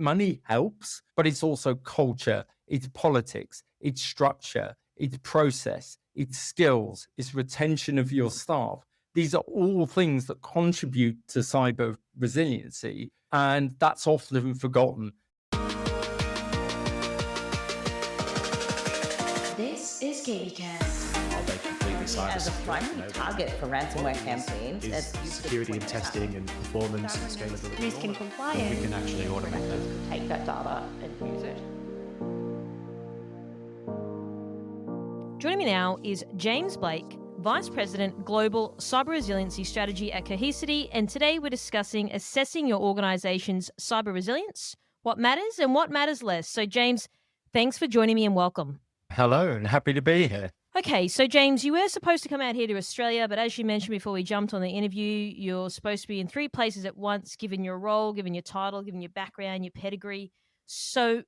money helps, but it's also culture, it's politics, it's structure, it's process, it's skills, it's retention of your staff. These are all things that contribute to cyber resiliency, and that's often forgotten. This is Mimecast. Are they completely cyber As a primary target for ransomware campaigns, is security and testing and performance and scalability. Risk and compliance. We can actually automate that. take that data and use it. Joining me now is James Blake, Vice President, Global Cyber Resiliency Strategy at Cohesity, and today we're discussing assessing your organization's cyber resilience, what matters and what matters less. So James, thanks for joining me and welcome. Hello, and happy to be here. Okay, so James, you were supposed to come out here to Australia, but as you mentioned before we jumped on the interview, you're supposed to be in 3 places at once, given your role, given your title, given your background, your pedigree. So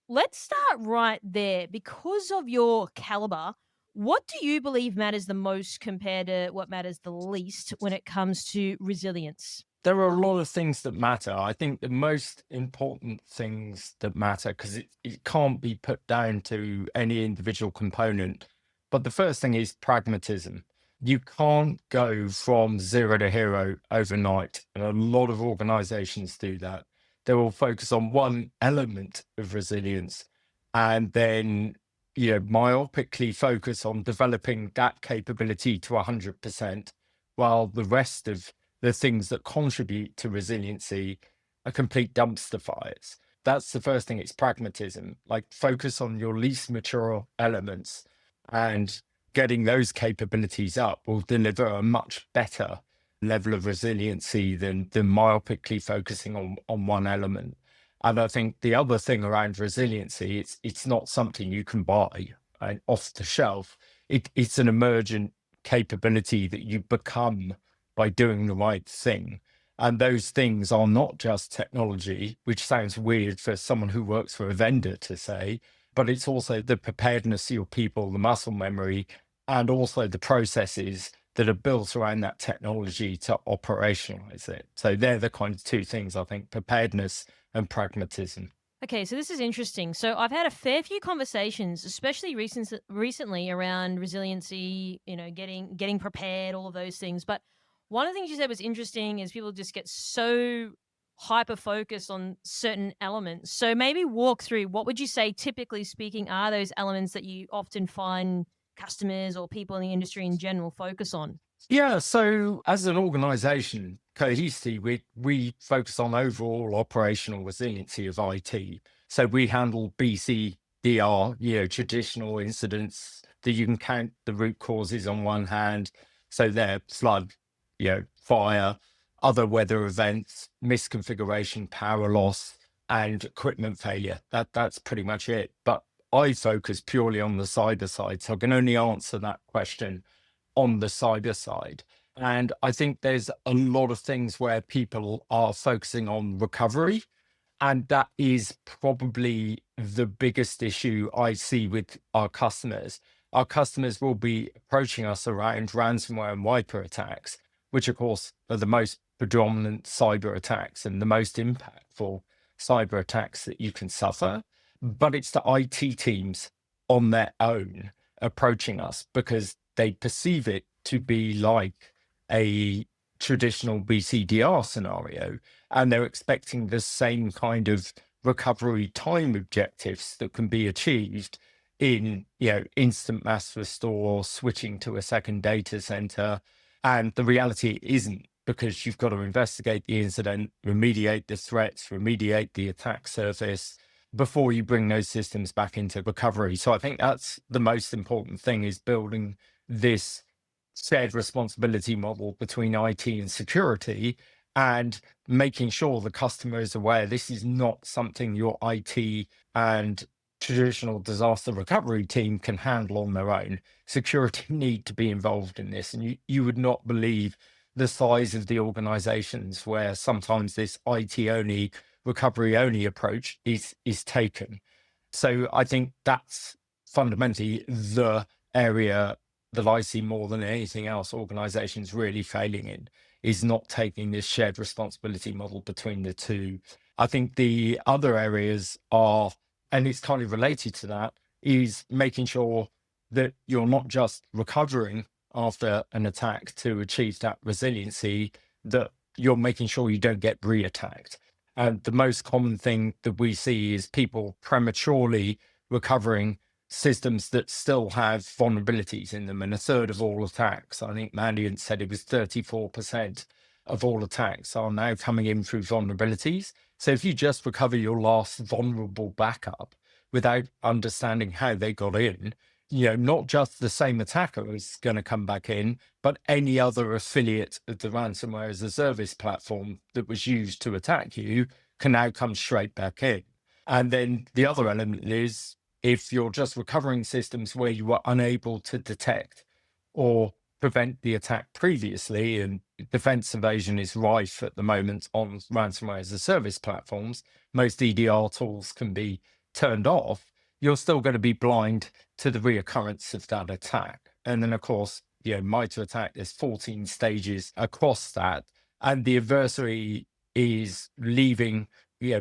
let's start right there. Because of your caliber, what do you believe matters the most compared to what matters the least when it comes to resilience? There are a lot of things that matter. I think the most important things that matter, because it can't be put down to any individual component. But the first thing is pragmatism. You can't go from zero to hero overnight. And a lot of organizations do that. They will focus on one element of resilience and then myopically focus on developing that capability to 100%, while the rest of the things that contribute to resiliency are complete dumpster fires. That's the first thing. It's pragmatism. Like, focus on your least mature elements, and getting those capabilities up will deliver a much better level of resiliency than myopically focusing on one element. And I think the other thing around resiliency, it's not something you can buy off the shelf. It's an emergent capability that you become by doing the right thing. And those things are not just technology, which sounds weird for someone who works for a vendor to say, but it's also the preparedness of your people, the muscle memory, and also the processes that are built around that technology to operationalize it. So they're the kind of 2 things, I think: preparedness and pragmatism. Okay, so this is interesting. So I've had a fair few conversations, especially recently around resiliency, getting prepared, all of those things. But one of the things you said was interesting is people just get so hyper-focused on certain elements. So maybe walk through, what would you say, typically speaking, are those elements that you often find customers or people in the industry in general focus on? Yeah, so as an organization, Cohesity, we focus on overall operational resiliency of IT. So we handle BCDR, traditional incidents that you can count the root causes on one hand. So they're flood, fire, other weather events, misconfiguration, power loss, and equipment failure. That's pretty much it. But I focus purely on the cyber side, so I can only answer that question on the cyber side. And I think there's a lot of things where people are focusing on recovery, and that is probably the biggest issue I see with our customers. Our customers will be approaching us around ransomware and wiper attacks, which of course are the most predominant cyber attacks and the most impactful cyber attacks that you can suffer. But it's the IT teams on their own approaching us because they perceive it to be like a traditional BCDR scenario, and they're expecting the same kind of recovery time objectives that can be achieved in instant mass restore, switching to a second data center. And the reality isn't, because you've got to investigate the incident, remediate the threats, remediate the attack surface before you bring those systems back into recovery. So I think that's the most important thing, is building this shared responsibility model between IT and security, and making sure the customer is aware this is not something your IT and traditional disaster recovery team can handle on their own. Security need to be involved in this. And you would not believe the size of the organizations where sometimes this IT only, recovery only approach is taken. So I think that's fundamentally the area that I see more than anything else organizations really failing in, is not taking this shared responsibility model between the two. I think the other areas are, and it's kind of related to that, is making sure that you're not just recovering after an attack to achieve that resiliency, that you're making sure you don't get re-attacked. And the most common thing that we see is people prematurely recovering systems that still have vulnerabilities in them. And a third of all attacks, I think Mandiant said it was 34% of all attacks are now coming in through vulnerabilities. So if you just recover your last vulnerable backup without understanding how they got in, not just the same attacker is going to come back in, but any other affiliate of the ransomware as a service platform that was used to attack you can now come straight back in. And then the other element is, if you're just recovering systems where you were unable to detect or prevent the attack previously, and defense evasion is rife at the moment on ransomware as a service platforms, most EDR tools can be turned off, you're still going to be blind to the reoccurrence of that attack. And then, of course, MITRE ATT&CK, there's 14 stages across that. And the adversary is leaving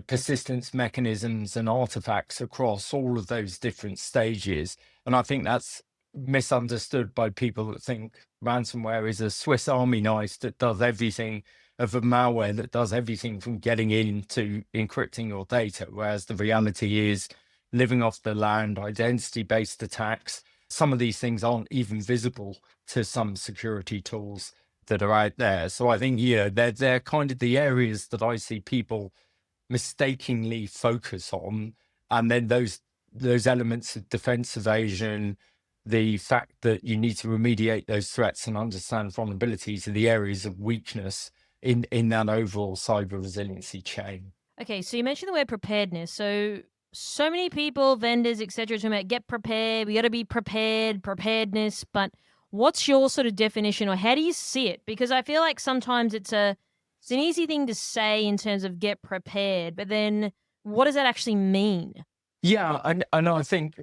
persistence mechanisms and artifacts across all of those different stages. And I think that's misunderstood by people that think ransomware is a Swiss Army knife that does everything, of a malware that does everything from getting in to encrypting your data, whereas the reality is living off the land, identity-based attacks. Some of these things aren't even visible to some security tools that are out there. So I think, they're kind of the areas that I see people mistakenly focus on. And then those elements of defense evasion, the fact that you need to remediate those threats and understand vulnerabilities are the areas of weakness in that overall cyber resiliency chain. Okay, so you mentioned the word preparedness. So many people, vendors, etc., talking about get prepared. We got to be prepared, preparedness. But what's your sort of definition, or how do you see it? Because I feel like sometimes it's an easy thing to say in terms of get prepared, but then what does that actually mean? Yeah, and I think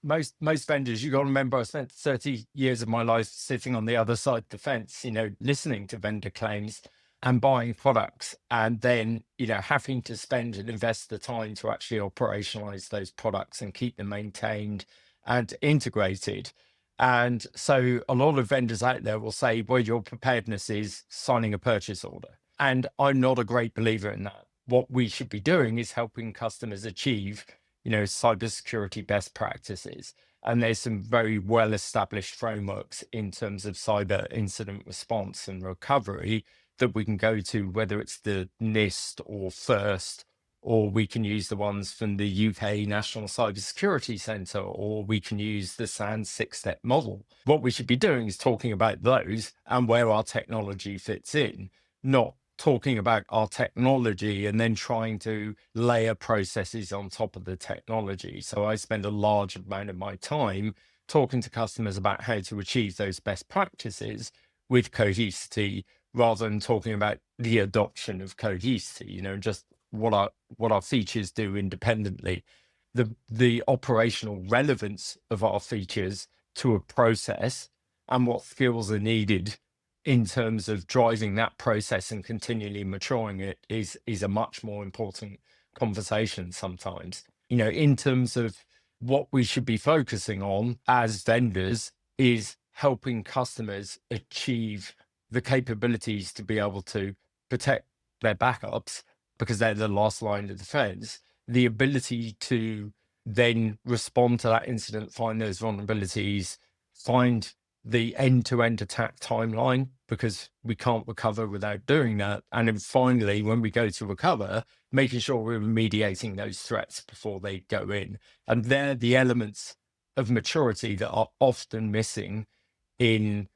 most vendors, you got to remember, I spent 30 years of my life sitting on the other side of the fence, listening to vendor claims and buying products, and then having to spend and invest the time to actually operationalize those products and keep them maintained and integrated. And so a lot of vendors out there will say, well, your preparedness is signing a purchase order. And I'm not a great believer in that. What we should be doing is helping customers achieve cybersecurity best practices. And there's some very well-established frameworks in terms of cyber incident response and recovery that we can go to, whether it's the NIST or FIRST, or we can use the ones from the UK National Cybersecurity Centre, or we can use the SANS 6-step model. What we should be doing is talking about those and where our technology fits in, not talking about our technology and then trying to layer processes on top of the technology. So I spend a large amount of my time talking to customers about how to achieve those best practices with Cohesity, rather than talking about the adoption of Cohesity, just what our features do independently. The operational relevance of our features to a process and what skills are needed in terms of driving that process and continually maturing it is a much more important conversation sometimes. In terms of what we should be focusing on as vendors is helping customers achieve the capabilities to be able to protect their backups, because they're the last line of defense, the ability to then respond to that incident, find those vulnerabilities, find the end-to-end attack timeline, because we can't recover without doing that. And then finally, when we go to recover, making sure we're remediating those threats before they go in. And they're the elements of maturity that are often missing in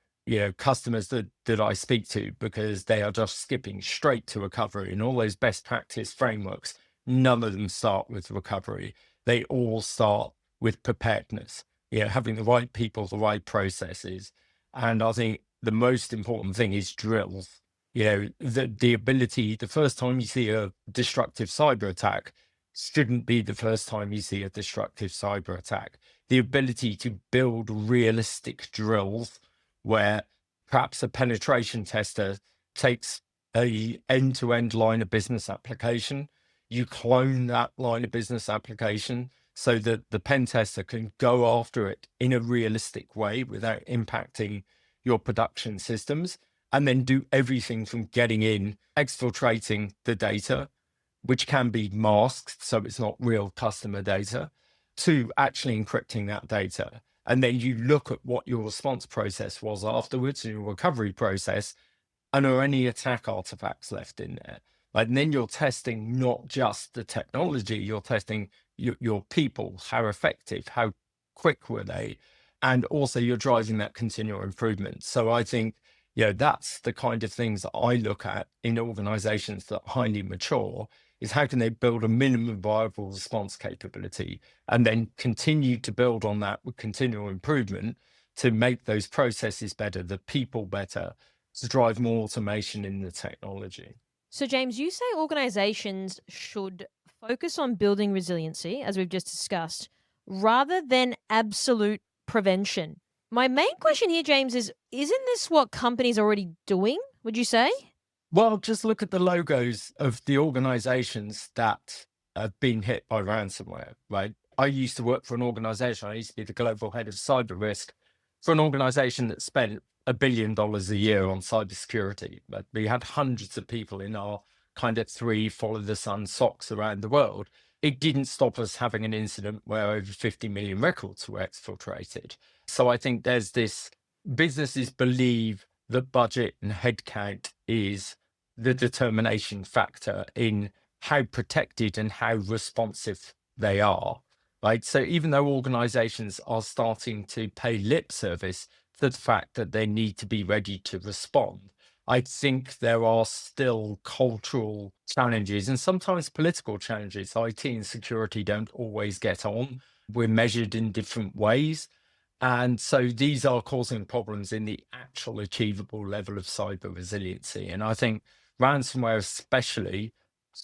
customers that I speak to, because they are just skipping straight to recovery. And all those best practice frameworks, none of them start with recovery. They all start with preparedness, having the right people, the right processes. And I think the most important thing is drills. The ability, the first time you see a destructive cyber attack shouldn't be the first time you see a destructive cyber attack. The ability to build realistic drills where perhaps a penetration tester takes a end-to-end line of business application, you clone that line of business application so that the pen tester can go after it in a realistic way without impacting your production systems, and then do everything from getting in, exfiltrating the data, which can be masked, so it's not real customer data, to actually encrypting that data. And then you look at what your response process was afterwards and your recovery process, and are any attack artifacts left in there? Like, and then you're testing not just the technology, you're testing your people, how effective, how quick were they? And also you're driving that continual improvement. So I think, that's the kind of things that I look at in organizations that are highly mature, is how can they build a minimum viable response capability and then continue to build on that with continual improvement to make those processes better, the people better, to drive more automation in the technology. So, James, you say organizations should focus on building resiliency, as we've just discussed, rather than absolute prevention. My main question here, James, is isn't this what companies are already doing, would you say? Well, just look at the logos of the organizations that have been hit by ransomware, right? I used to work for an organization, I used to be the global head of cyber risk for an organization that spent $1 billion a year on cybersecurity. But we had hundreds of people in our kind of 3 follow the sun SOCs around the world. It didn't stop us having an incident where over 50 million records were exfiltrated. So I think there's this, businesses believe that budget and headcount is the determination factor in how protected and how responsive they are, right? So even though organizations are starting to pay lip service to the fact that they need to be ready to respond, I think there are still cultural challenges and sometimes political challenges. IT and security don't always get on. We're measured in different ways. And so these are causing problems in the actual achievable level of cyber resiliency. And I think ransomware especially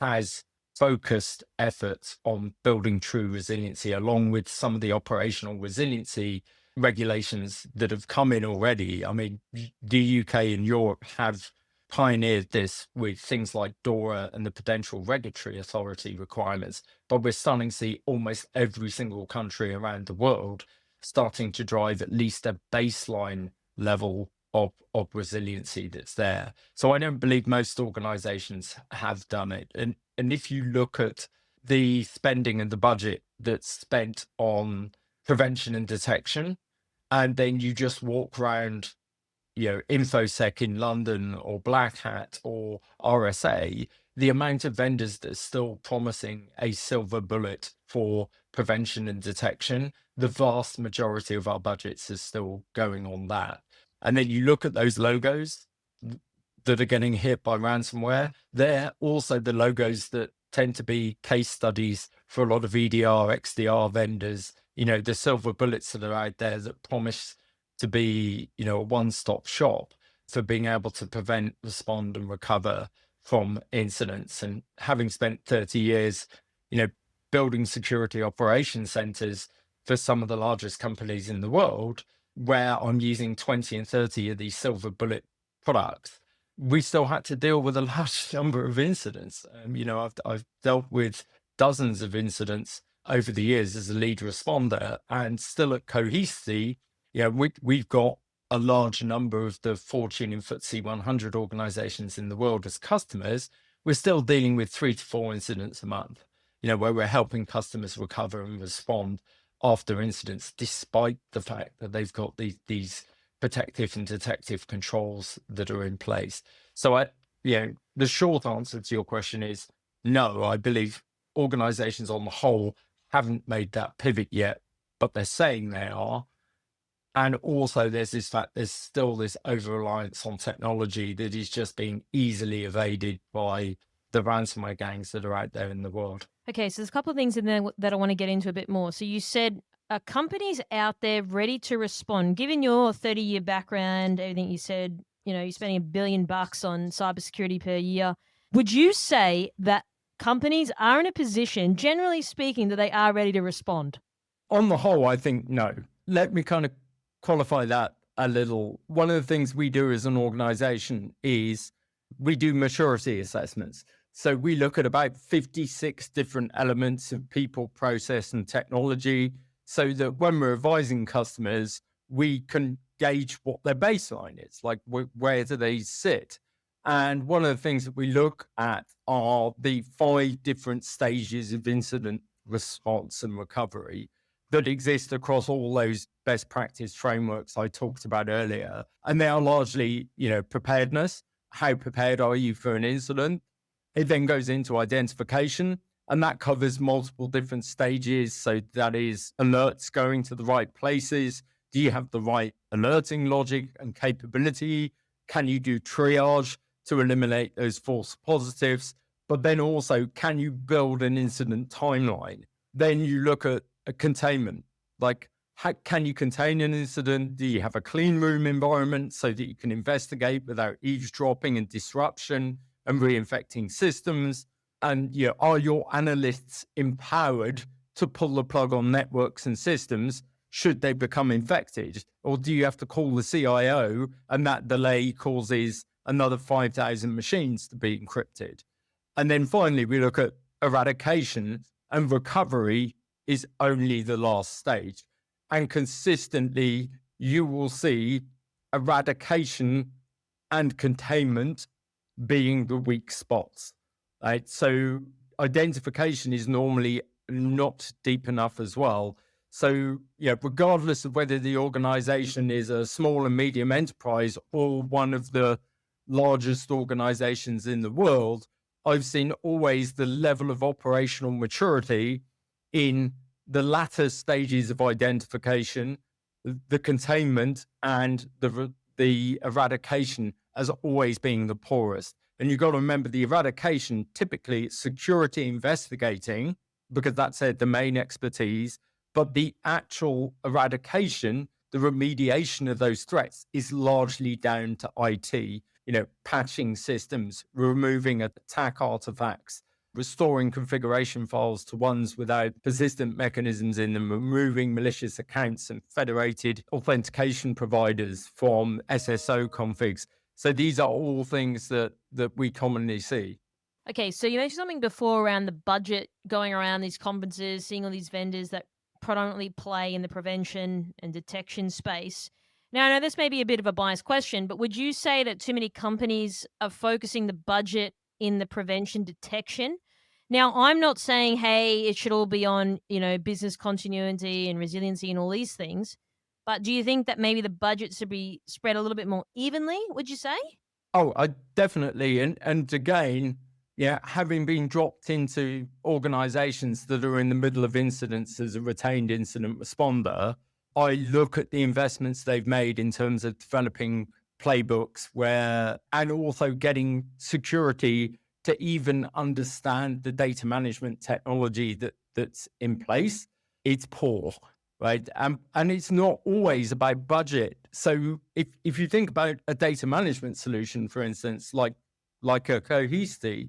has focused efforts on building true resiliency, along with some of the operational resiliency regulations that have come in already. I mean, the UK and Europe have pioneered this with things like DORA and the potential regulatory authority requirements, but we're starting to see almost every single country around the world starting to drive at least a baseline level of resiliency that's there. So I don't believe most organizations have done it. And if you look at the spending and the budget that's spent on prevention and detection, and then you just walk around, InfoSec in London or Black Hat or RSA, the amount of vendors that are still promising a silver bullet for prevention and detection, the vast majority of our budgets is still going on that. And then you look at those logos that are getting hit by ransomware, they're also the logos that tend to be case studies for a lot of EDR, XDR vendors, the silver bullets that are out there that promise to be, a one-stop shop for being able to prevent, respond, and recover from incidents. And having spent 30 years, building security operations centers for some of the largest companies in the world, where I'm using 20 and 30 of these silver bullet products, we still had to deal with a large number of incidents. I've dealt with dozens of incidents over the years as a lead responder, and still at Cohesity, we've got a large number of the Fortune and FTSE 100 organizations in the world as customers. We're still dealing with 3 to 4 incidents a month, where we're helping customers recover and respond after incidents, despite the fact that they've got these protective and detective controls that are in place. So the short answer to your question is no. I believe organizations on the whole haven't made that pivot yet, but they're saying they are. And also there's still this over-reliance on technology that is just being easily evaded by the ransomware gangs that are out there in the world. Okay, so there's a couple of things in there that I want to get into a bit more. So you said companies out there ready to respond. Given your 30-year background, everything you said, you're spending $1 billion on cybersecurity per year. Would you say that companies are in a position, generally speaking, that they are ready to respond? On the whole, I think no. Let me kind of qualify that a little. One of the things we do as an organization is we do maturity assessments. So we look at about 56 different elements of people, process, and technology so that when we're advising customers, we can gauge what their baseline is, like where do they sit? And one of the things that we look at are the 5 different stages of incident response and recovery that exist across all those best practice frameworks I talked about earlier. And they are largely, preparedness. How prepared are you for an incident? It then goes into identification, and that covers multiple different stages. So that is alerts going to the right places. Do you have the right alerting logic and capability? Can you do triage to eliminate those false positives? But then also, can you build an incident timeline? Then you look at a containment, like how can you contain an incident? Do you have a clean room environment so that you can investigate without eavesdropping and disruption and reinfecting systems? And are your analysts empowered to pull the plug on networks and systems should they become infected? Or do you have to call the CIO and that delay causes another 5,000 machines to be encrypted? And then finally, we look at eradication, and recovery is only the last stage. And consistently, you will see eradication and containment being the weak spots, right? So identification is normally not deep enough as well. So, regardless of whether the organization is a small and medium enterprise or one of the largest organizations in the world, I've seen always the level of operational maturity in the latter stages of identification, the containment, and the eradication as always being the poorest. And you've got to remember the eradication, typically it's security investigating, because that's their domain expertise, but the actual eradication, the remediation of those threats is largely down to IT, patching systems, removing attack artifacts, restoring configuration files to ones without persistent mechanisms in them, removing malicious accounts and federated authentication providers from SSO configs. So these are all things that we commonly see. Okay, so you mentioned something before around the budget, going around these conferences, seeing all these vendors that predominantly play in the prevention and detection space. Now, I know this may be a bit of a biased question, but would you say that too many companies are focusing the budget in the prevention detection? Now, I'm not saying, hey, it should all be on, business continuity and resiliency and all these things, but do you think that maybe the budget should be spread a little bit more evenly, would you say? Oh, I definitely. And again, having been dropped into organizations that are in the middle of incidents as a retained incident responder, I look at the investments they've made in terms of developing playbooks and also getting security to even understand the data management technology that's in place. It's poor, right? And it's not always about budget. So if you think about a data management solution, for instance, like a Cohesity,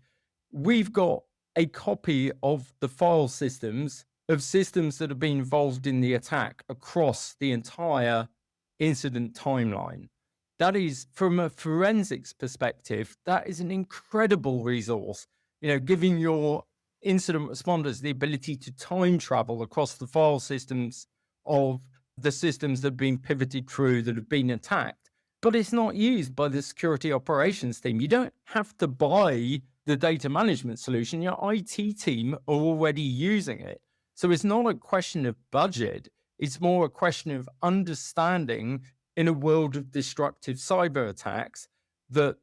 we've got a copy of the file systems of systems that have been involved in the attack across the entire incident timeline. That is, from a forensics perspective, that is an incredible resource, giving your incident responders the ability to time travel across the file systems of the systems that have been pivoted through, that have been attacked. But it's not used by the security operations team. You don't have to buy the data management solution. Your IT team are already using it. So it's not a question of budget. It's more a question of understanding in a world of destructive cyber attacks that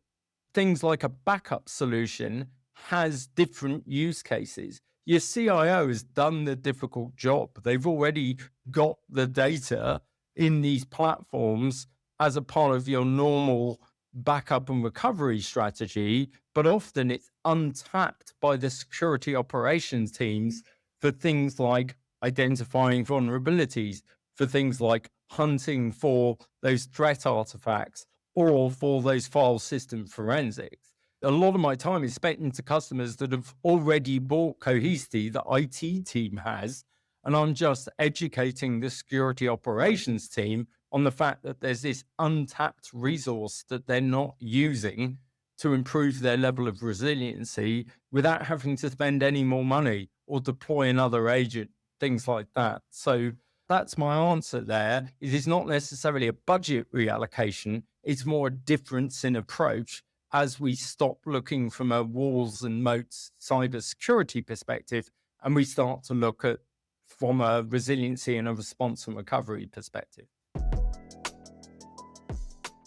things like a backup solution has different use cases. Your CIO has done the difficult job. They've already got the data in these platforms as a part of your normal backup and recovery strategy, but often it's untapped by the security operations teams for things like identifying vulnerabilities, for things like hunting for those threat artifacts, or for those file system forensics. A lot of my time is spent into customers that have already bought Cohesity, the IT team has, and I'm just educating the security operations team on the fact that there's this untapped resource that they're not using to improve their level of resiliency without having to spend any more money or deploy another agent, things like that. So that's my answer there. It is not necessarily a budget reallocation. It's more a difference in approach as we stop looking from a walls and moats cybersecurity perspective and we start to look at from a resiliency and a response and recovery perspective.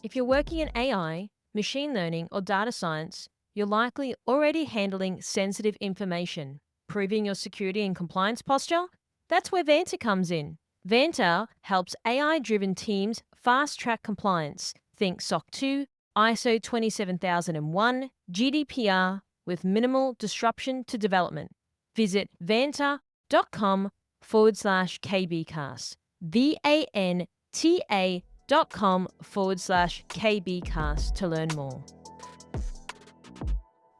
If you're working in AI, machine learning, or data science, you're likely already handling sensitive information. Proving your security and compliance posture? That's where Vanta comes in. Vanta helps AI-driven teams fast-track compliance. Think SOC 2, ISO 27001, GDPR with minimal disruption to development. Visit vanta.com/KBcast. VANTA.com/KBcast to learn more.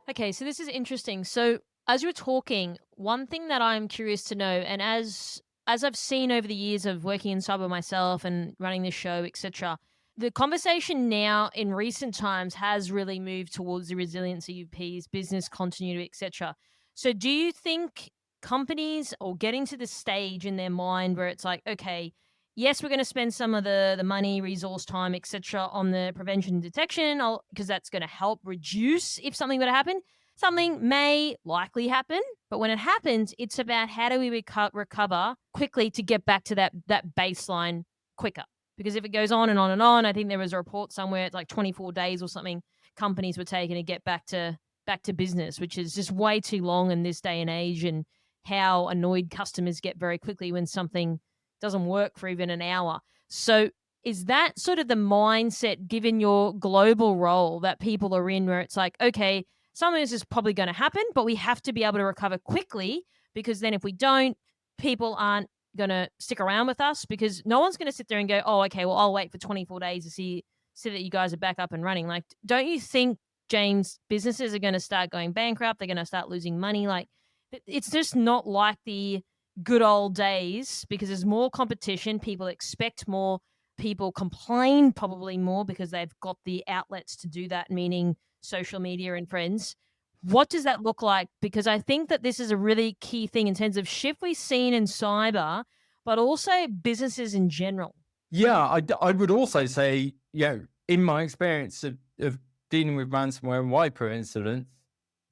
Okay, so this is interesting. So as you were talking, one thing that I'm curious to know, and as I've seen over the years of working in cyber myself and running this show, etc., the conversation now in recent times has really moved towards the resiliency of Ps, business continuity, etc. So do you think companies are getting to the stage in their mind where it's like, okay, yes, we're going to spend some of the money, resource, time, etc., on the prevention and detection because that's going to help reduce if something were to happen. Something may likely happen, but when it happens, it's about how do we recover quickly to get back to that baseline quicker. Because if it goes on and on and on, I think there was a report somewhere, it's like 24 days or something, companies were taking to get back to business, which is just way too long in this day and age, and how annoyed customers get very quickly when something doesn't work for even an hour. So is that sort of the mindset, given your global role, that people are in, where it's like, okay, something is just probably going to happen, but we have to be able to recover quickly, because then if we don't, people aren't going to stick around with us, because no one's going to sit there and go, oh, okay, well, I'll wait for 24 days to see that you guys are back up and running. Like, don't you think, James, businesses are going to start going bankrupt? They're going to start losing money. Like, it's just not like the good old days, because there's more competition. People expect more. People complain probably more because they've got the outlets to do that, meaning social media and friends. What does that look like? Because I think that this is a really key thing in terms of shift we've seen in cyber, but also businesses in general. Yeah, I would also say, in my experience of dealing with ransomware and wiper incidents,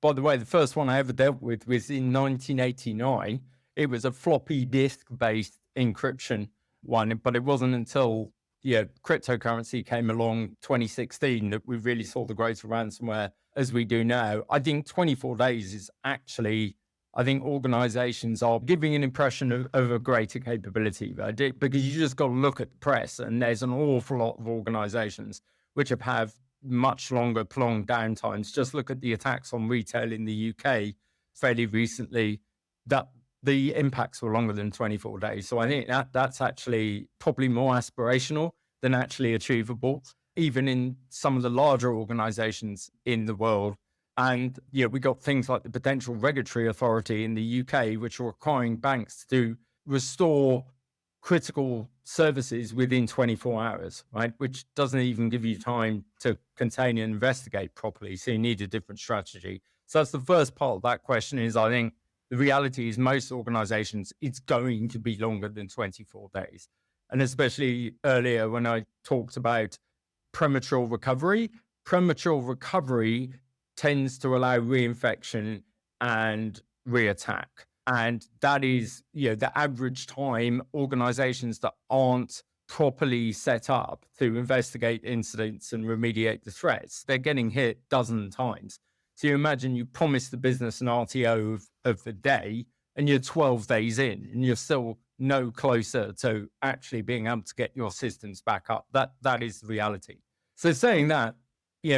by the way, the first one I ever dealt with was in 1989. It was a floppy disk-based encryption one, but it wasn't until cryptocurrency came along 2016 that we really saw the growth of ransomware as we do now. I think 24 days is actually, I think organizations are giving an impression of a greater capability, right? Because you just got to look at the press, and there's an awful lot of organizations which have much longer prolonged downtimes. Just look at the attacks on retail in the UK fairly recently, that the impacts were longer than 24 days. So I think that's actually probably more aspirational than actually achievable, even in some of the larger organizations in the world. And we got things like the Potential Regulatory Authority in the UK, which are requiring banks to restore critical services within 24 hours, right? Which doesn't even give you time to contain and investigate properly. So you need a different strategy. So that's the first part of that question. Is, I think, the reality is most organizations, it's going to be longer than 24 days. And especially earlier when I talked about premature recovery tends to allow reinfection and reattack. And that is, the average time organizations that aren't properly set up to investigate incidents and remediate the threats, they're getting hit a dozen times. So you imagine you promise the business an RTO of the day, and you're 12 days in, and you're still no closer to actually being able to get your systems back up. That is the reality. So saying that,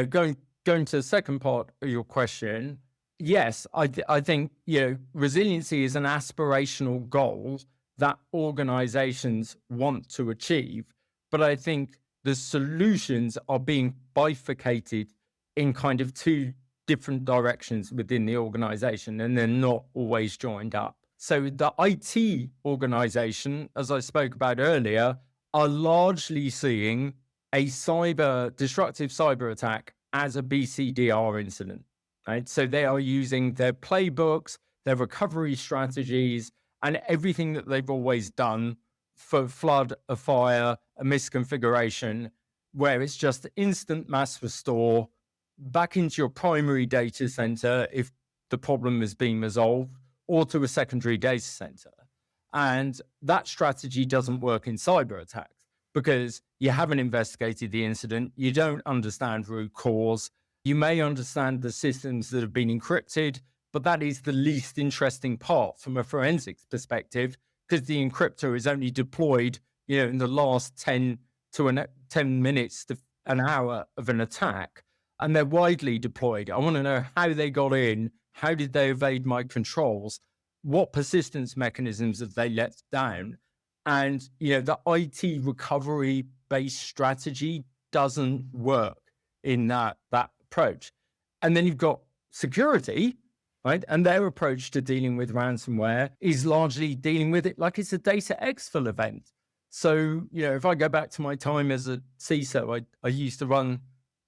going to the second part of your question, yes, I think resiliency is an aspirational goal that organizations want to achieve, but I think the solutions are being bifurcated in kind of two different directions within the organization, and they're not always joined up. So the IT organization, as I spoke about earlier, are largely seeing a destructive cyber attack as a BCDR incident, right? So they are using their playbooks, their recovery strategies, and everything that they've always done for flood, a fire, a misconfiguration, where it's just instant mass restore back into your primary data center if the problem is being resolved, or to a secondary data center. And that strategy doesn't work in cyber attacks because you haven't investigated the incident, you don't understand root cause, you may understand the systems that have been encrypted, but that is the least interesting part from a forensics perspective because the encryptor is only deployed, in the last 10 minutes to an hour of an attack, and they're widely deployed. I want to know how they got in, how did they evade my controls, what persistence mechanisms have they let down? And, the IT recovery based strategy doesn't work in that approach. And then you've got security, right? And their approach to dealing with ransomware is largely dealing with it like it's a data exfil event. So, if I go back to my time as a CISO, I used to run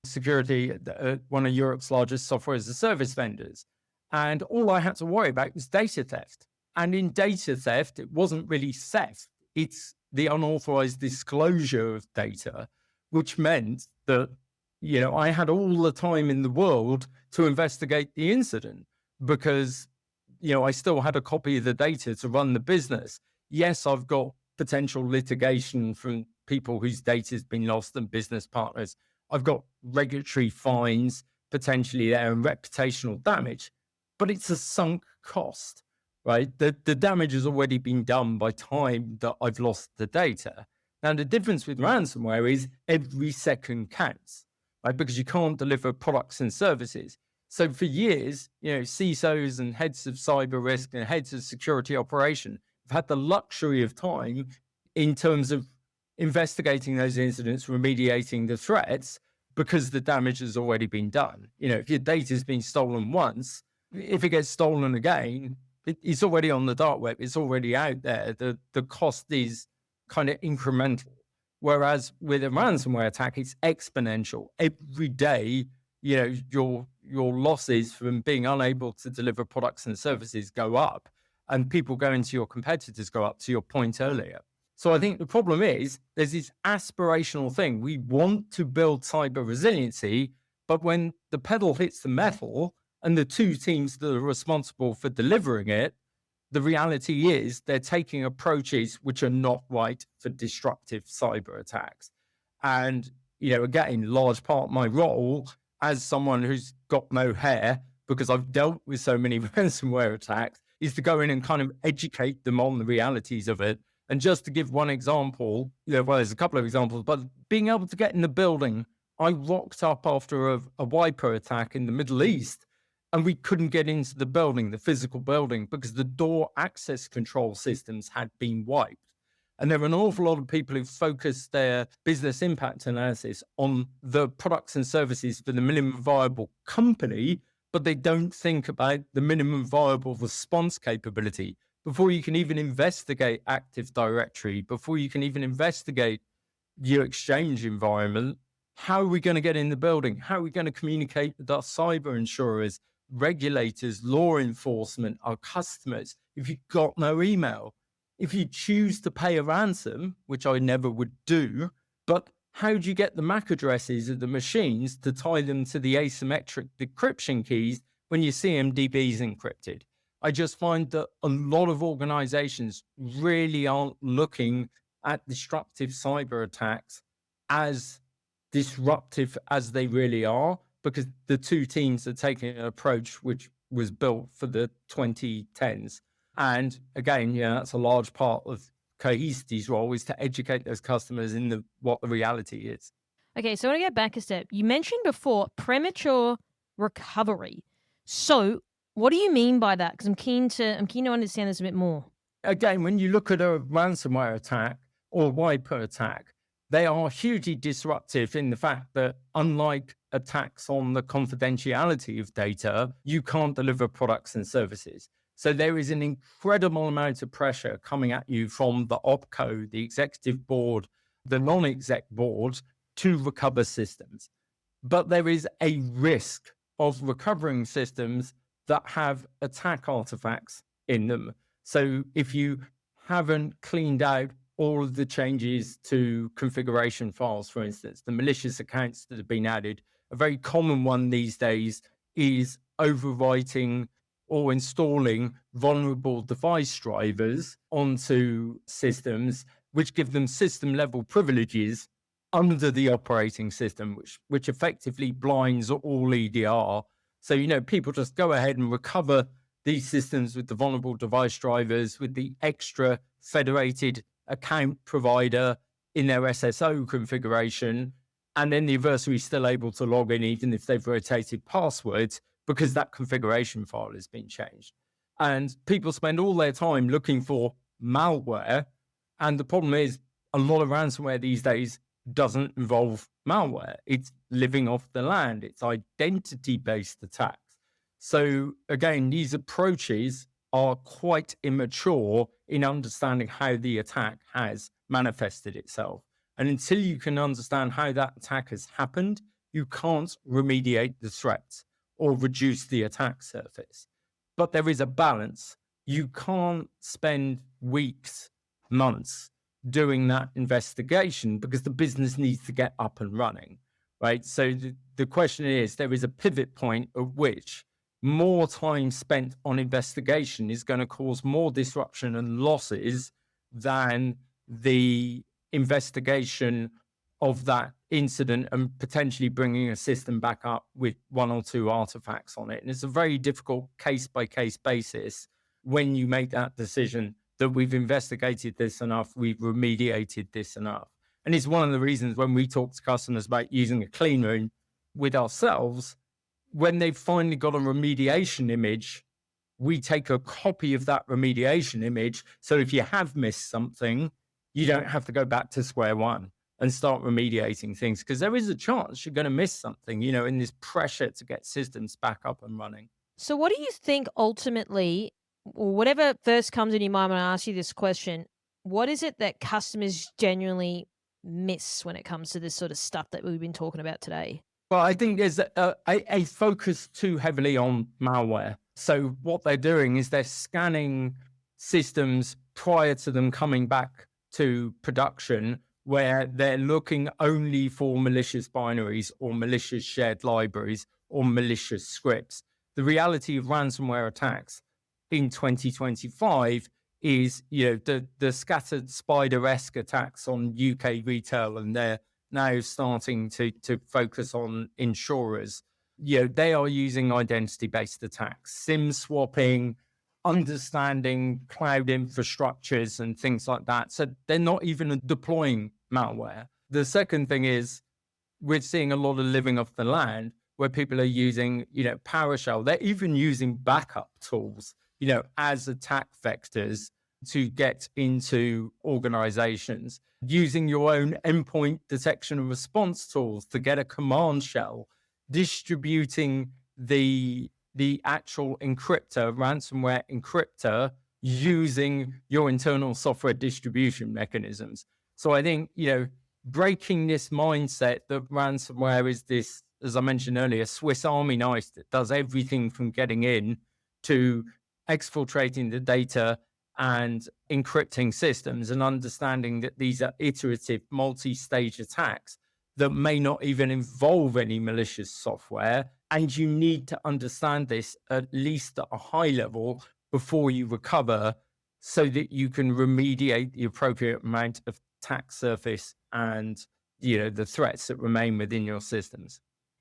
security at one of Europe's largest software as a service vendors. And all I had to worry about was data theft. And in data theft, it wasn't really theft. It's the unauthorized disclosure of data, which meant that, I had all the time in the world to investigate the incident because, I still had a copy of the data to run the business. Yes, I've got potential litigation from people whose data has been lost and business partners. I've got regulatory fines potentially there and reputational damage, but it's a sunk cost, right? The damage has already been done by time that I've lost the data. Now, the difference with ransomware is every second counts, right? Because you can't deliver products and services. So for years, CISOs and heads of cyber risk and heads of security operation have had the luxury of time in terms of investigating those incidents, remediating the threats, because the damage has already been done. If your data has been stolen once, if it gets stolen again, it's already on the dark web. It's already out there. The cost is kind of incremental. Whereas with a ransomware attack, it's exponential. Every day, your losses from being unable to deliver products and services go up, and people going to your competitors go up, to your point earlier. So I think the problem is there's this aspirational thing. We want to build cyber resiliency, but when the pedal hits the metal and the two teams that are responsible for delivering it, the reality is they're taking approaches which are not right for destructive cyber attacks. And, again, large part of my role as someone who's got no hair, because I've dealt with so many ransomware attacks, is to go in and kind of educate them on the realities of it. And just to give one example, well, there's a couple of examples, but being able to get in the building, I rocked up after a wiper attack in the Middle East, and we couldn't get into the building, the physical building, because the door access control systems had been wiped. And there are an awful lot of people who focus their business impact analysis on the products and services for the minimum viable company, but they don't think about the minimum viable response capability. Before you can even investigate Active Directory, before you can even investigate your Exchange environment, how are we going to get in the building? How are we going to communicate with our cyber insurers, regulators, law enforcement, our customers, if you've got no email? If you choose to pay a ransom, which I never would do, but how do you get the MAC addresses of the machines to tie them to the asymmetric decryption keys when your CMDB is encrypted? I just find that a lot of organizations really aren't looking at destructive cyber attacks as disruptive as they really are, because the two teams are taking an approach which was built for the 2010s. And again, that's a large part of Cohesity's role, is to educate those customers in what the reality is. Okay, so I want to get back a step. You mentioned before premature recovery. So what do you mean by that? Because I'm keen to understand this a bit more. Again, when you look at a ransomware attack or wiper attack, they are hugely disruptive in the fact that, unlike attacks on the confidentiality of data, you can't deliver products and services. So there is an incredible amount of pressure coming at you from the OpCo, the executive board, the non-exec board, to recover systems. but there is a risk of recovering systems that have attack artifacts in them. So if you haven't cleaned out all of the changes to configuration files, for instance, the malicious accounts that have been added, a very common one these days is overwriting or installing vulnerable device drivers onto systems, which give them system level privileges under the operating system, which effectively blinds all EDR. So, people just go ahead and recover these systems with the vulnerable device drivers, with the extra federated account provider in their SSO configuration. And then the adversary is still able to log in, even if they've rotated passwords, because that configuration file has been changed. And people spend all their time looking for malware. And the problem is a lot of ransomware these days doesn't involve malware. It's living off the land. It's identity-based attacks. So again, these approaches are quite immature in understanding how the attack has manifested itself. And until you can understand how that attack has happened, you can't remediate the threats or reduce the attack surface. But there is a balance. You can't spend weeks, months doing that investigation because the business needs to get up and running, right? So the question is, there is a pivot point at which more time spent on investigation is going to cause more disruption and losses than the investigation of that incident and potentially bringing a system back up with one or two artifacts on it. And it's a very difficult case-by-case basis when you make that decision that we've investigated this enough, we've remediated this enough. And it's one of the reasons when we talk to customers about using a clean room with ourselves, when they've finally got a remediation image, we take a copy of that remediation image. So if you have missed something, you don't have to go back to square one and start remediating things, because there is a chance you're going to miss something, in this pressure to get systems back up and running. So what do you think ultimately, or whatever first comes in your mind when I ask you this question, what is it that customers genuinely miss when it comes to this sort of stuff that we've been talking about today? Well, I think there's a focus too heavily on malware. So what they're doing is they're scanning systems prior to them coming back to production, where they're looking only for malicious binaries or malicious shared libraries or malicious scripts. The reality of ransomware attacks in 2025 is, the scattered spider-esque attacks on UK retail, and they're now starting to focus on insurers. They are using identity-based attacks, SIM swapping, understanding cloud infrastructures and things like that. So they're not even deploying malware. The second thing is we're seeing a lot of living off the land where people are using, PowerShell. They're even using backup tools, as attack vectors to get into organizations, using your own endpoint detection and response tools to get a command shell, distributing the actual encryptor, ransomware encryptor, using your internal software distribution mechanisms. So I think, breaking this mindset that ransomware is this, as I mentioned earlier, Swiss Army knife that does everything from getting in to exfiltrating the data and encrypting systems, and understanding that these are iterative, multi-stage attacks that may not even involve any malicious software. And you need to understand this at least at a high level before you recover, so that you can remediate the appropriate amount of attack surface and, the threats that remain within your systems.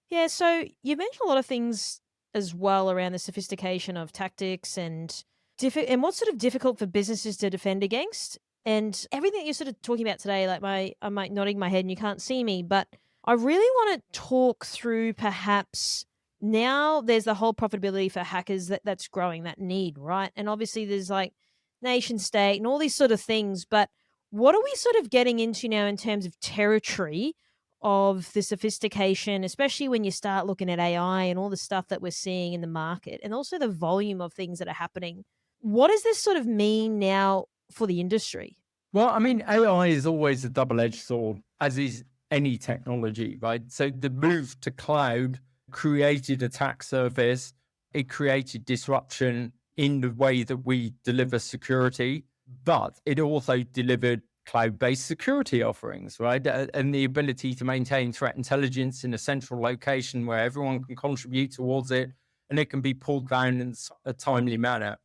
Yeah, so you mentioned a lot of things as well around the sophistication of tactics and what's sort of difficult for businesses to defend against. And everything you're sort of talking about today, like I'm like nodding my head and you can't see me, but I really want to talk through perhaps now there's the whole profitability for hackers that's growing, that need, right? And obviously there's like nation state and all these sort of things, but what are we sort of getting into now in terms of territory of the sophistication, especially when you start looking at AI and all the stuff that we're seeing in the market, and also the volume of things that are happening? What does this sort of mean now for the industry? Well, I mean, AI is always a double-edged sword, as is any technology, right? So the move to cloud created attack surface. It created disruption in the way that we deliver security, but it also delivered cloud-based security offerings, right? And the ability to maintain threat intelligence in a central location where everyone can contribute towards it and it can be pulled down in a timely manner.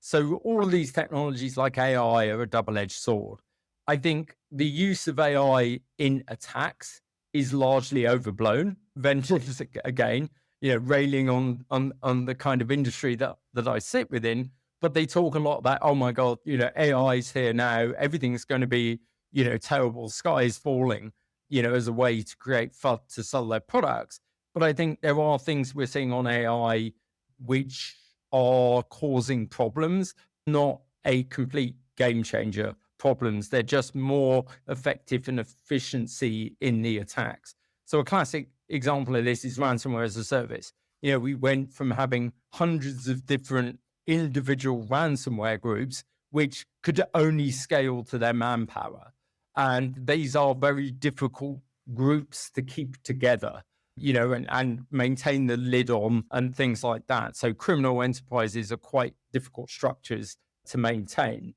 So all of these technologies like AI are a double-edged sword. I think the use of AI in attacks is largely overblown. Vendors, again, railing on the kind of industry that I sit within, but they talk a lot about, oh my God, AI is here now. Everything's going to be, terrible. Sky is falling, as a way to create FUD to sell their products. But I think there are things we're seeing on AI which are causing problems, not a complete game changer problems. They're just more effective and efficiency in the attacks. So a classic example of this is ransomware as a service. We went from having hundreds of different individual ransomware groups, which could only scale to their manpower. And these are very difficult groups to keep together, and maintain the lid on and things like that. So criminal enterprises are quite difficult structures to maintain.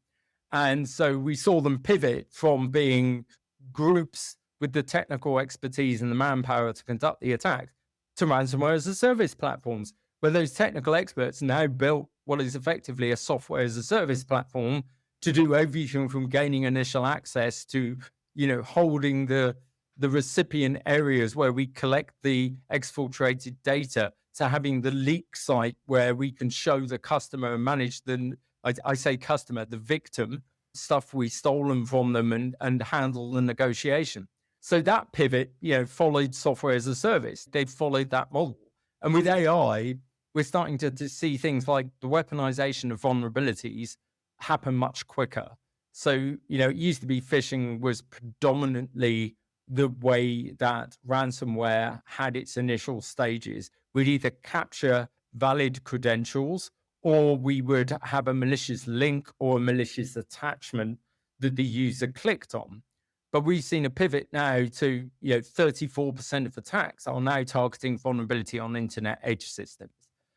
And so we saw them pivot from being groups with the technical expertise and the manpower to conduct the attack to ransomware as a service platforms, where those technical experts now built what is effectively a software as a service platform to do everything from gaining initial access to, holding the recipient areas where we collect the exfiltrated data, to having the leak site where we can show the customer and manage I say customer, the victim, stuff we've stolen from them and handle the negotiation. So that pivot, followed software as a service. They've followed that model. And with AI, we're starting to see things like the weaponization of vulnerabilities happen much quicker. So, it used to be phishing was predominantly the way that ransomware had its initial stages. We'd either capture valid credentials, or we would have a malicious link or a malicious attachment that the user clicked on. But we've seen a pivot now to, 34% of attacks are now targeting vulnerability on internet edge systems.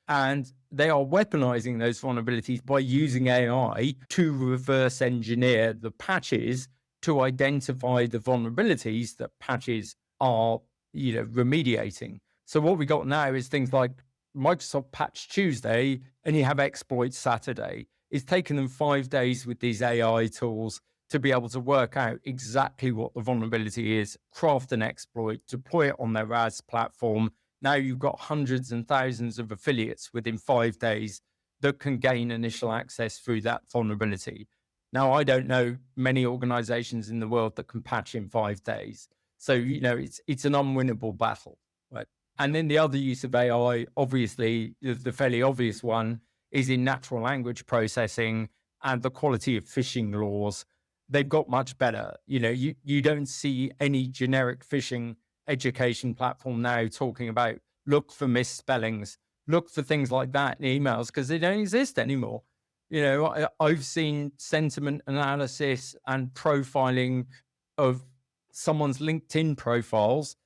And they are weaponizing those vulnerabilities by using AI to reverse engineer the patches to identify the vulnerabilities that patches are, remediating. So what we got now is things like Microsoft Patch Tuesday, and you have Exploit Saturday. It's taken them 5 days with these AI tools to be able to work out exactly what the vulnerability is, craft an exploit, deploy it on their RAS platform. Now you've got hundreds and thousands of affiliates within 5 days that can gain initial access through that vulnerability. Now, I don't know many organizations in the world that can patch in 5 days. So, it's an unwinnable battle. Right? And then the other use of AI, obviously, the fairly obvious one, is in natural language processing and the quality of phishing laws. They've got much better. You don't see any generic phishing education platform now talking about look for misspellings, look for things like that in emails, because they don't exist anymore. I've seen sentiment analysis and profiling of someone's LinkedIn profiles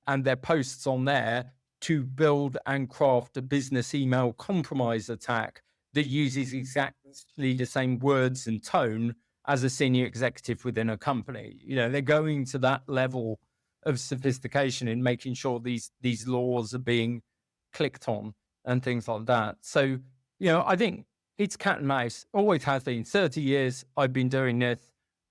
and their posts on there to build and craft a business email compromise attack that uses exactly the same words and tone as a senior executive within a company. They're going to that level of sophistication in making sure these laws are being clicked on and things like that. So, I think it's cat and mouse, always has been. 30 years I've been doing this.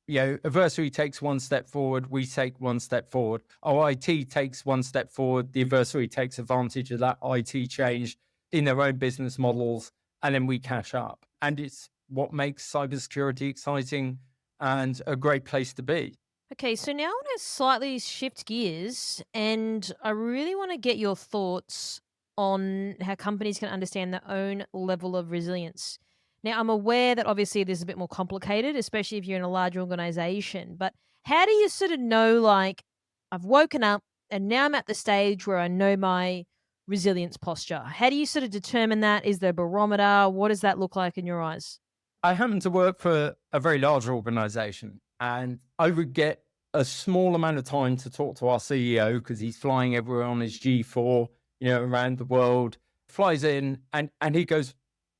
Adversary takes one step forward, we take one step forward. Our IT takes one step forward, the adversary takes advantage of that IT change in their own business models, and then we catch up. And it's what makes cybersecurity exciting and a great place to be. Okay, so now I want to slightly shift gears, and I really want to get your thoughts on how companies can understand their own level of resilience. Now, I'm aware that obviously this is a bit more complicated, especially if you're in a large organization, but how do you sort of know, like, I've woken up and now I'm at the stage where I know my resilience posture? How do you sort of determine that? Is there a barometer? What does that look like in your eyes? I happen to work for a very large organization, and I would get a small amount of time to talk to our CEO because he's flying everywhere on his G4, around the world, flies in and he goes,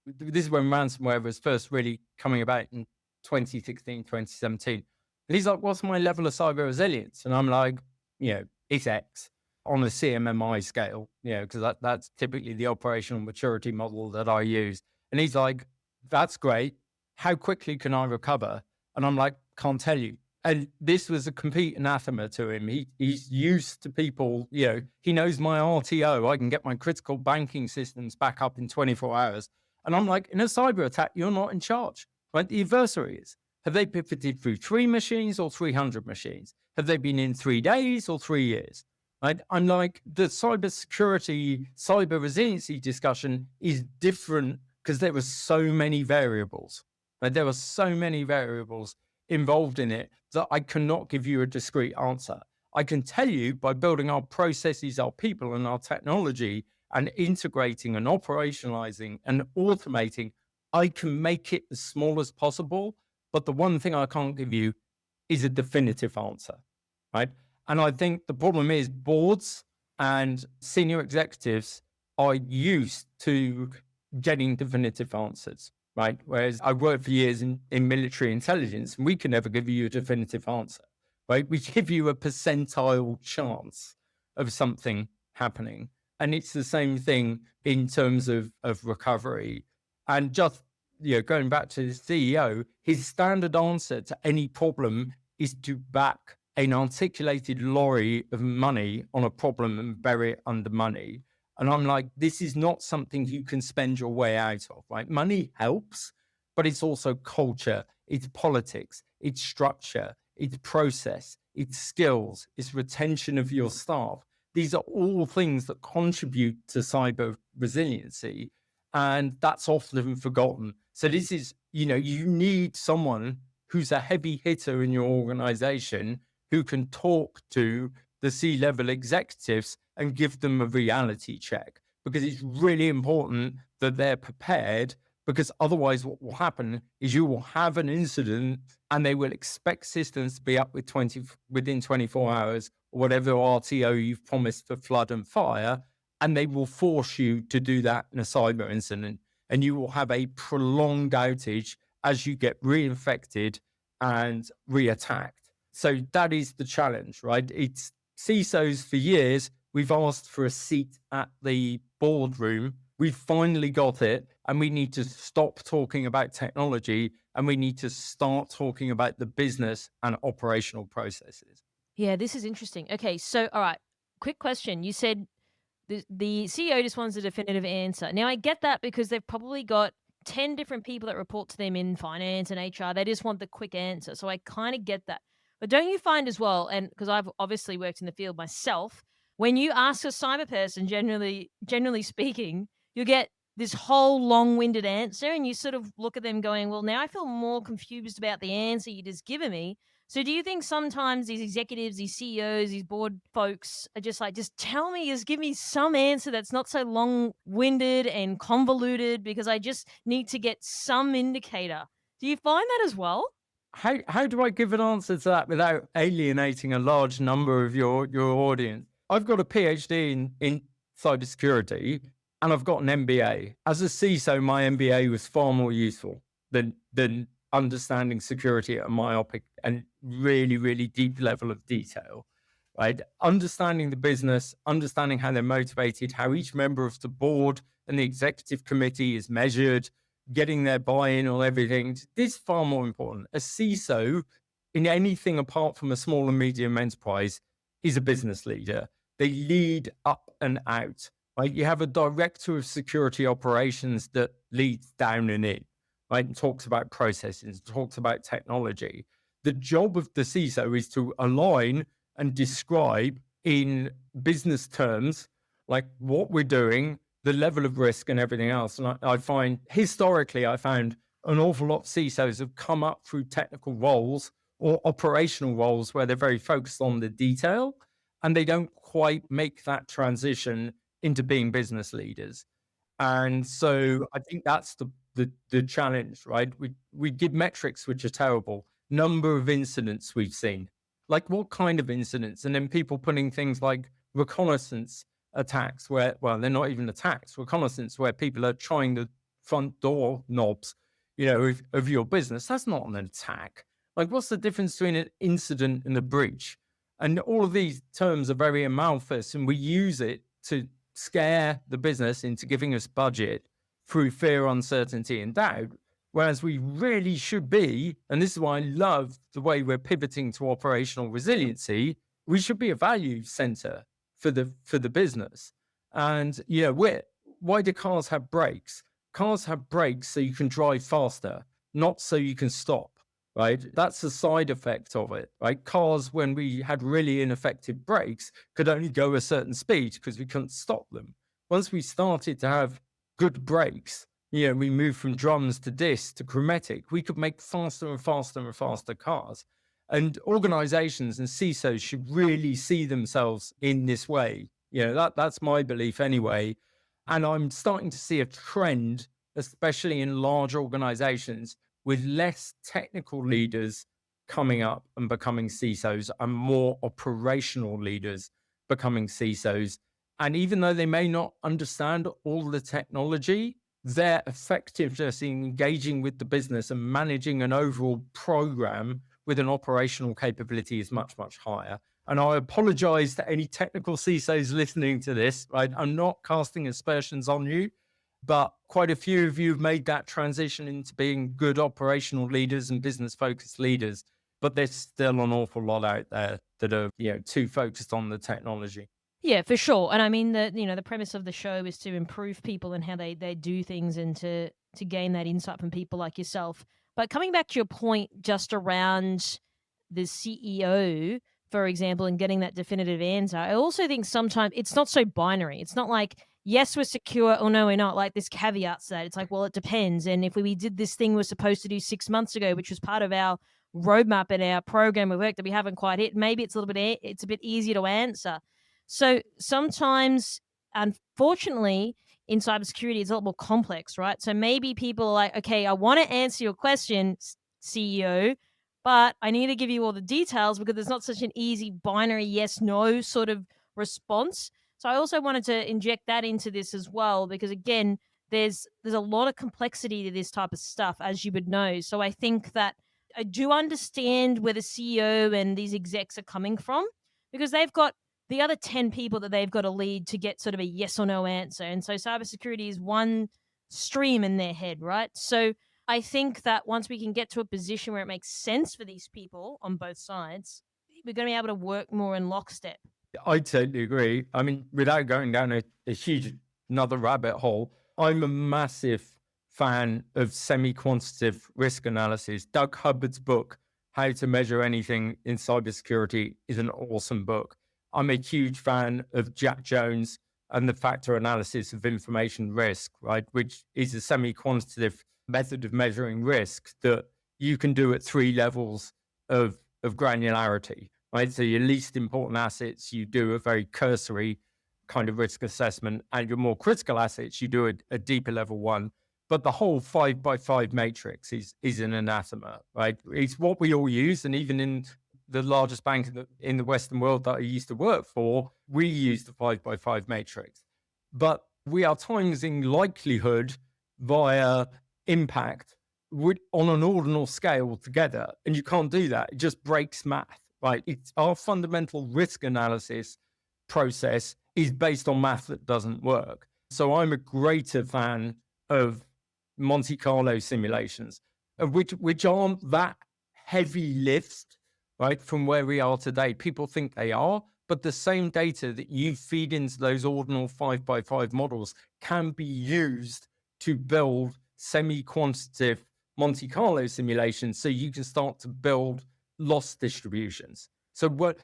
this is when ransomware was first really coming about in 2016, 2017. And he's like, what's my level of cyber resilience? And I'm like, it's X on a CMMI scale, because that's typically the operational maturity model that I use. And he's like, that's great. How quickly can I recover? And I'm like, can't tell you. And this was a complete anathema to him. He's used to people, he knows my RTO. I can get my critical banking systems back up in 24 hours. And I'm like, in a cyber attack, you're not in charge, right? The adversary is. Have they pivoted through 3 machines or 300 machines? Have they been in 3 days or 3 years? Right? I'm like, the cybersecurity, cyber resiliency discussion is different because there were so many variables. Right? There were so many variables involved in it that I cannot give you a discrete answer. I can tell you by building our processes, our people, and our technology, and integrating and operationalizing and automating, I can make it as small as possible. But the one thing I can't give you is a definitive answer, right? And I think the problem is boards and senior executives are used to getting definitive answers, right? Whereas I worked for years in military intelligence, and we can never give you a definitive answer, right? We give you a percentile chance of something happening. And it's the same thing in terms of recovery. And just, going back to the CEO, his standard answer to any problem is to back an articulated lorry of money on a problem and bury it under money. And I'm like, this is not something you can spend your way out of, right? Money helps, but it's also culture, it's politics, it's structure, it's process, it's skills, it's retention of your staff. These are all things that contribute to cyber resiliency, and that's often forgotten. So this is, you need someone who's a heavy hitter in your organization who can talk to the C-level executives and give them a reality check, because it's really important that they're prepared, because otherwise what will happen is you will have an incident and they will expect systems to be up within 24 hours, or whatever RTO you've promised for flood and fire, and they will force you to do that in a cyber incident. And you will have a prolonged outage as you get reinfected and re-attacked. So that is the challenge, right? It's CISOs for years. We've asked for a seat at the boardroom. We've finally got it. And we need to stop talking about technology, and we need to start talking about the business and operational processes. Yeah, this is interesting. Okay, so all right, quick question. You said the CEO just wants a definitive answer. Now, I get that because they've probably got 10 different people that report to them in finance and HR. They just want the quick answer. So I kind of get that. But don't you find as well, and because I've obviously worked in the field myself, when you ask a cyber person, generally speaking, you get this whole long-winded answer, and you sort of look at them going, well, now I feel more confused about the answer you just given me. So do you think sometimes these executives, these CEOs, these board folks are just like, just tell me, just give me some answer that's not so long-winded and convoluted, because I just need to get some indicator. Do you find that as well? How do I give an answer to that without alienating a large number of your audience? I've got a PhD in cybersecurity, and I've got an MBA. As a CISO, my MBA was far more useful than understanding security at a myopic and really, really deep level of detail, right? Understanding the business, understanding how they're motivated, how each member of the board and the executive committee is measured, getting their buy-in on everything. This is far more important. A CISO in anything apart from a small and medium enterprise is a business leader. They lead up and out, right? You have a director of security operations that leads down and in, right? And talks about processes, talks about technology. The job of the CISO is to align and describe in business terms, like what we're doing, the level of risk and everything else. And I find, historically, I found an awful lot of CISOs have come up through technical roles or operational roles where they're very focused on the detail, and they don't quite make that transition into being business leaders. And so I think that's the challenge, right? We give metrics which are terrible. Number of incidents we've seen, Like what kind of incidents? And then people putting things like reconnaissance attacks where, well, they're not even attacks, reconnaissance where people are trying the front door knobs, of your business. That's not an attack. Like what's the difference between an incident and a breach? And all of these terms are very amorphous, and we use it to scare the business into giving us budget through fear, uncertainty, and doubt. Whereas we really should be, and this is why I love the way we're pivoting to operational resiliency, we should be a value center for the business. And why do cars have brakes? Cars have brakes so you can drive faster, not so you can stop. Right? That's the side effect of it, right? Cars, when we had really ineffective brakes, could only go a certain speed because we couldn't stop them. Once we started to have good brakes, we moved from drums to discs to chromatic, we could make faster and faster and faster cars. And organizations and CISOs should really see themselves in this way. That's my belief anyway. And I'm starting to see a trend, especially in large organizations, with less technical leaders coming up and becoming CISOs and more operational leaders becoming CISOs. And even though they may not understand all the technology, their effectiveness in engaging with the business and managing an overall program with an operational capability is much, much higher. And I apologize to any technical CISOs listening to this, right? I'm not casting aspersions on you, but quite a few of you have made that transition into being good operational leaders and business-focused leaders. But there's still an awful lot out there that are, too focused on the technology. Yeah, for sure. And I mean, the premise of the show is to improve people and how they do things, and to gain that insight from people like yourself. But coming back to your point just around the CEO, for example, and getting that definitive answer, I also think sometimes it's not so binary. It's not like, yes, we're secure, or no, we're not. Like this caveats that it's like, well, it depends. And if we did this thing we're supposed to do 6 months ago, which was part of our roadmap and our program of work that we haven't quite hit, maybe it's a bit easier to answer. So sometimes, unfortunately, in cybersecurity, it's a lot more complex, right? So maybe people are like, okay, I want to answer your question, CEO, but I need to give you all the details because there's not such an easy binary yes, no sort of response. So I also wanted to inject that into this as well, because again, there's a lot of complexity to this type of stuff, as you would know. So I think that I do understand where the CEO and these execs are coming from, because they've got the other 10 people that they've got to lead to get sort of a yes or no answer. And so cybersecurity is one stream in their head, right? So I think that once we can get to a position where it makes sense for these people on both sides, we're going to be able to work more in lockstep. I totally agree. I mean, without going down a huge another rabbit hole, I'm a massive fan of semi-quantitative risk analysis. Doug Hubbard's book, How to Measure Anything in Cybersecurity, is an awesome book. I'm a huge fan of Jack Jones and the factor analysis of information risk, right, which is a semi-quantitative method of measuring risk that you can do at 3 levels of granularity, right? So your least important assets, you do a very cursory kind of risk assessment, and your more critical assets, you do a deeper level one. But the whole 5x5 matrix is an anathema, right? It's what we all use, and even in the largest bank in the Western world that I used to work for, we use the 5x5 matrix. But we are timesing likelihood via impact on an ordinal scale together. And you can't do that. It just breaks math, right? It's our fundamental risk analysis process is based on math that doesn't work. So I'm a greater fan of Monte Carlo simulations, which aren't that heavy lift, right, from where we are today. People think they are, but the same data that you feed into those ordinal 5x5 models can be used to build semi-quantitative Monte Carlo simulations, so you can start to build loss distributions. So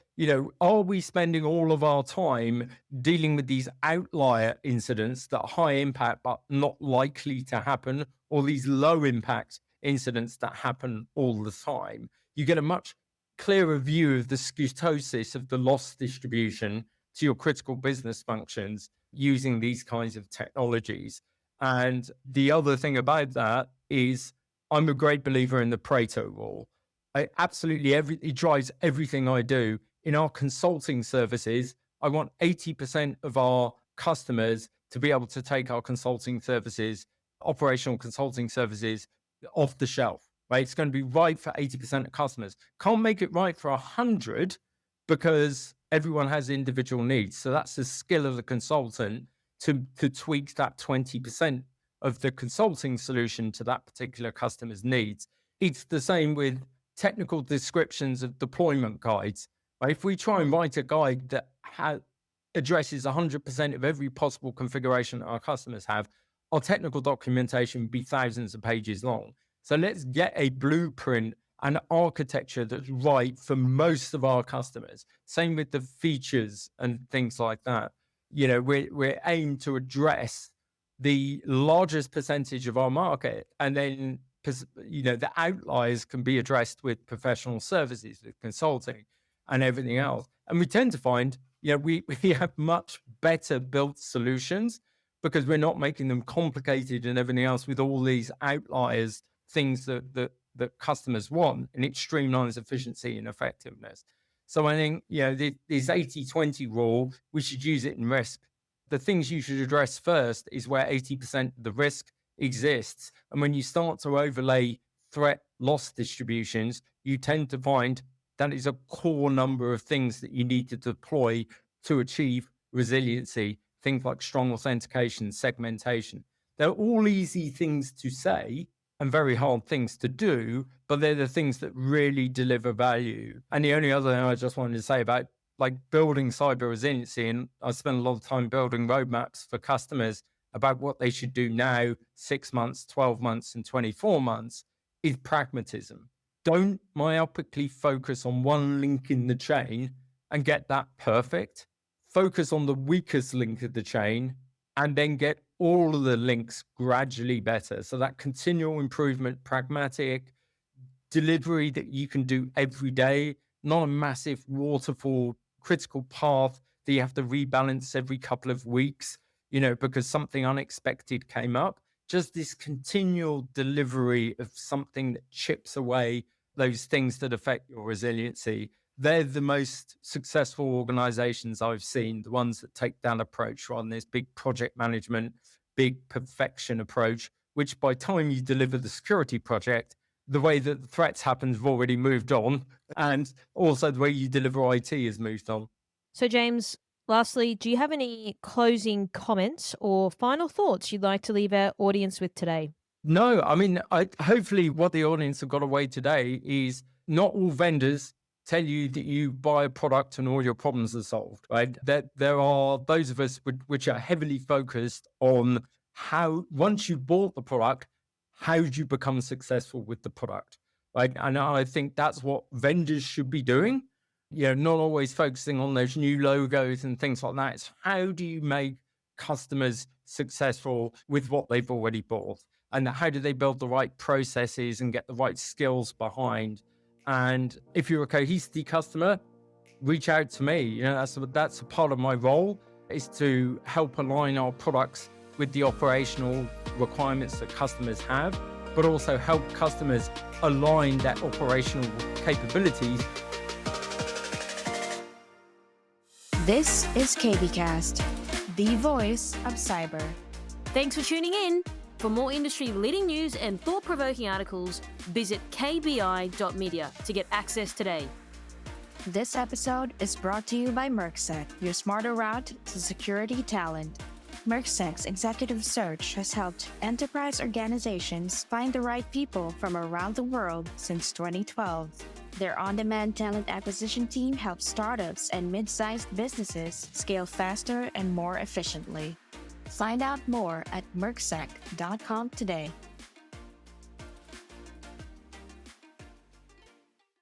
are we spending all of our time dealing with these outlier incidents that are high impact but not likely to happen, or these low impact incidents that happen all the time? You get a much clearer view of the scutosis of the loss distribution to your critical business functions using these kinds of technologies. And the other thing about that is I'm a great believer in the Pareto rule. It drives everything I do. In our consulting services, I want 80% of our customers to be able to take our consulting services, operational consulting services, off the shelf, right? It's going to be right for 80% of customers. Can't make it right for 100 because everyone has individual needs. So that's the skill of the consultant to tweak that 20% of the consulting solution to that particular customer's needs. It's the same with technical descriptions of deployment guides. Right? If we try and write a guide that addresses 100% of every possible configuration that our customers have, our technical documentation would be thousands of pages long. So let's get a blueprint and architecture that's right for most of our customers. Same with the features and things like that. We're aimed to address the largest percentage of our market, and then the outliers can be addressed with professional services, with consulting and everything else. And we tend to find, we have much better built solutions because we're not making them complicated and everything else with all these outliers, things that customers want, and it streamlines efficiency and effectiveness. So I think, this 80-20 rule, we should use it in risk. The things you should address first is where 80% of the risk exists. And when you start to overlay threat loss distributions, you tend to find that is a core number of things that you need to deploy to achieve resiliency. Things like strong authentication, segmentation. They're all easy things to say and very hard things to do, but they're the things that really deliver value. And the only other thing I just wanted to say about building cyber resiliency, and I spend a lot of time building roadmaps for customers about what they should do now, 6 months, 12 months, and 24 months, is pragmatism. Don't myopically focus on one link in the chain and get that perfect. Focus on the weakest link of the chain and then get all of the links gradually better. So that continual improvement, pragmatic delivery that you can do every day, not a massive waterfall critical path that you have to rebalance every couple of weeks, because something unexpected came up. Just this continual delivery of something that chips away those things that affect your resiliency. They're the most successful organizations I've seen, the ones that take that approach rather than this big project management, big perfection approach, which by the time you deliver the security project, the way that the threats happen have already moved on. And also the way you deliver IT has moved on. So James, lastly, do you have any closing comments or final thoughts you'd like to leave our audience with today? No, I mean, hopefully what the audience have got away today is not all vendors tell you that you buy a product and all your problems are solved, right? That there are those of us which are heavily focused on how, once you bought the product, how do you become successful with the product, right? And I think that's what vendors should be doing. Not always focusing on those new logos and things like that. It's how do you make customers successful with what they've already bought? And how do they build the right processes and get the right skills behind? And if you're a Cohesity customer, reach out to me. That's a part of my role, is to help align our products with the operational requirements that customers have, but also help customers align their operational capabilities. This is Mimecast, the voice of cyber. Thanks for tuning in. For more industry-leading news and thought-provoking articles, visit kbi.media to get access today. This episode is brought to you by Mercsec, your smarter route to security talent. Mercsec's executive search has helped enterprise organizations find the right people from around the world since 2012. Their on-demand talent acquisition team helps startups and mid-sized businesses scale faster and more efficiently. Find out more at mercsec.com today.